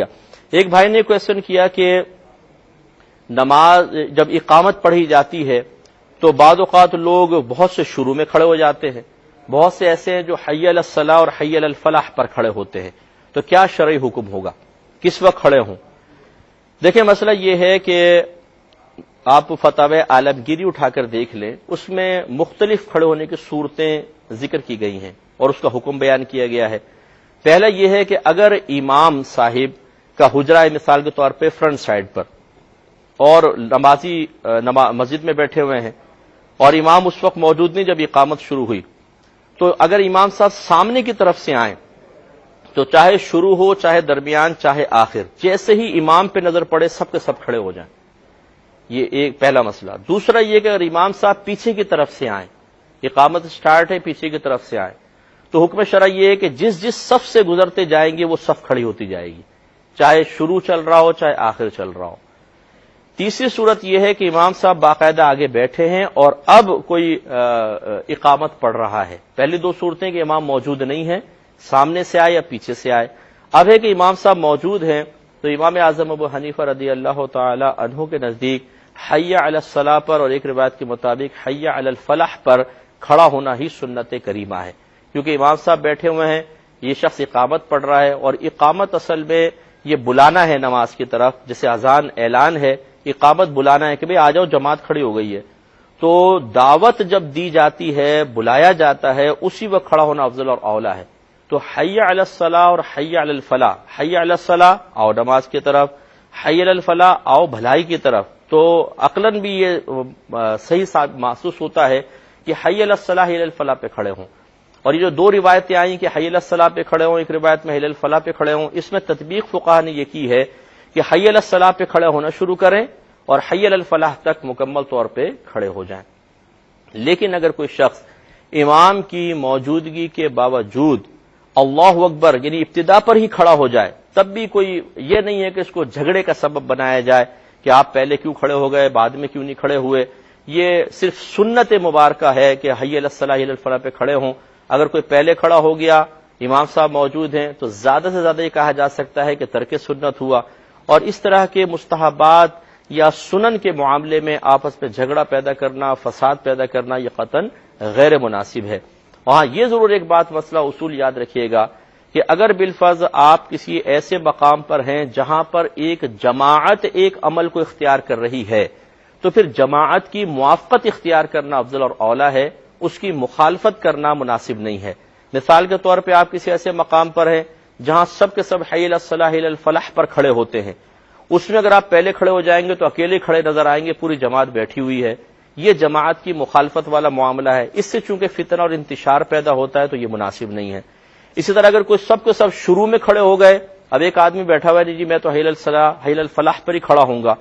ایک بھائی نے کویسچن کیا کہ نماز جب اقامت پڑھی جاتی ہے تو بعض اوقات لوگ بہت سے شروع میں کھڑے ہو جاتے ہیں، بہت سے ایسے ہیں جو حی علی الصلاۃ اور حی علی الفلاح پر کھڑے ہوتے ہیں، تو کیا شرعی حکم ہوگا، کس وقت کھڑے ہوں؟ دیکھیں مسئلہ یہ ہے کہ آپ فتاوی عالمگیری اٹھا کر دیکھ لیں، اس میں مختلف کھڑے ہونے کی صورتیں ذکر کی گئی ہیں اور اس کا حکم بیان کیا گیا ہے۔ پہلا یہ ہے کہ اگر امام صاحب کا حجرہ مثال کے طور پہ فرنٹ سائڈ پر اور نمازی مسجد میں بیٹھے ہوئے ہیں اور امام اس وقت موجود نہیں جب اقامت شروع ہوئی، تو اگر امام صاحب سامنے کی طرف سے آئیں تو چاہے شروع ہو چاہے درمیان چاہے آخر، جیسے ہی امام پہ نظر پڑے سب کے سب کھڑے ہو جائیں۔ یہ ایک پہلا مسئلہ۔ دوسرا یہ کہ اگر امام صاحب پیچھے کی طرف سے آئیں، اقامت سٹارٹ ہے پیچھے کی طرف سے آئیں، تو حکم شرع یہ ہے کہ جس جس صف سے گزرتے جائیں گے وہ صف کھڑی ہوتی جائے گی، چاہے شروع چل رہا ہو چاہے آخر چل رہا ہو۔ تیسری صورت یہ ہے کہ امام صاحب باقاعدہ آگے بیٹھے ہیں اور اب کوئی اقامت پڑھ رہا ہے۔ پہلی دو صورتیں کہ امام موجود نہیں ہے، سامنے سے آئے یا پیچھے سے آئے۔ اب ہے کہ امام صاحب موجود ہیں تو امام اعظم ابو حنیفہ رضی اللہ تعالی عنہ کے نزدیک حی علی الصلاۃ پر اور ایک روایت کے مطابق حی علی الفلاح پر کھڑا ہونا ہی سنت کریمہ ہے، کیونکہ امام صاحب بیٹھے ہوئے ہیں، یہ شخص اقامت پڑھ رہا ہے، اور اقامت اصل میں یہ بلانا ہے نماز کی طرف، جیسے اذان اعلان ہے، اقامت بلانا ہے کہ بھئی آ جاؤ جماعت کھڑی ہو گئی ہے۔ تو دعوت جب دی جاتی ہے، بلایا جاتا ہے، اسی وقت کھڑا ہونا افضل اور اولیٰ ہے۔ تو حی علی الصلاۃ اور حی علی الفلاح، حی علی الصلاۃ آؤ نماز کی طرف، حی علی الفلاح آؤ بھلائی کی طرف، تو عقلاً بھی یہ صحیح محسوس ہوتا ہے کہ حی علی الصلاح حی علی الفلاح پہ کھڑے ہوں۔ اور یہ جو دو روایتیں آئیں کہ حی علی الصلاح پہ کھڑے ہوں، ایک روایت میں حی علی الفلاح پہ کھڑے ہوں، اس میں تطبیق فقہا نے یہ کی ہے کہ حی علی الصلاح پہ کھڑے ہونا شروع کریں اور حی علی الفلاح تک مکمل طور پہ کھڑے ہو جائیں۔ لیکن اگر کوئی شخص امام کی موجودگی کے باوجود اللہ اکبر یعنی ابتدا پر ہی کھڑا ہو جائے، تب بھی کوئی یہ نہیں ہے کہ اس کو جھگڑے کا سبب بنایا جائے کہ آپ پہلے کیوں کھڑے ہو گئے بعد میں کیوں نہیں کھڑے ہوئے۔ یہ صرف سنت مبارکہ ہے کہ حی علی الصلاح حی علی الفلاح پہ کھڑے ہوں۔ اگر کوئی پہلے کھڑا ہو گیا، امام صاحب موجود ہیں، تو زیادہ سے زیادہ یہ کہا جا سکتا ہے کہ ترک سنت ہوا، اور اس طرح کے مستحبات یا سنن کے معاملے میں آپس میں جھگڑا پیدا کرنا، فساد پیدا کرنا، یہ قطعاً غیر مناسب ہے۔ وہاں یہ ضرور ایک بات مسئلہ اصول یاد رکھیے گا کہ اگر بالفرض آپ کسی ایسے مقام پر ہیں جہاں پر ایک جماعت ایک عمل کو اختیار کر رہی ہے، تو پھر جماعت کی موافقت اختیار کرنا افضل اور اولیٰ ہے، اس کی مخالفت کرنا مناسب نہیں ہے۔ مثال کے طور پہ آپ کسی ایسے مقام پر ہیں جہاں سب کے سب حی علی الصلاح حی علی الفلاح پر کھڑے ہوتے ہیں، اس میں اگر آپ پہلے کھڑے ہو جائیں گے تو اکیلے کھڑے نظر آئیں گے، پوری جماعت بیٹھی ہوئی ہے، یہ جماعت کی مخالفت والا معاملہ ہے، اس سے چونکہ فتنہ اور انتشار پیدا ہوتا ہے تو یہ مناسب نہیں ہے۔ اسی طرح اگر کوئی سب کے سب شروع میں کھڑے ہو گئے، اب ایک آدمی بیٹھا ہوا ہے جی میں تو حی علی الصلاح حی علی الفلاح پر ہی کھڑا ہوں گا،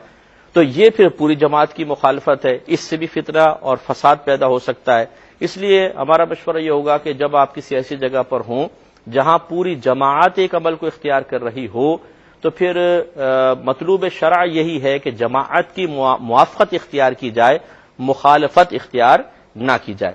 تو یہ پھر پوری جماعت کی مخالفت ہے، اس سے بھی فتنہ اور فساد پیدا ہو سکتا ہے۔ اس لیے ہمارا مشورہ یہ ہوگا کہ جب آپ کسی ایسی جگہ پر ہوں جہاں پوری جماعت ایک عمل کو اختیار کر رہی ہو، تو پھر مطلوب شرع یہی ہے کہ جماعت کی موافقت اختیار کی جائے، مخالفت اختیار نہ کی جائے۔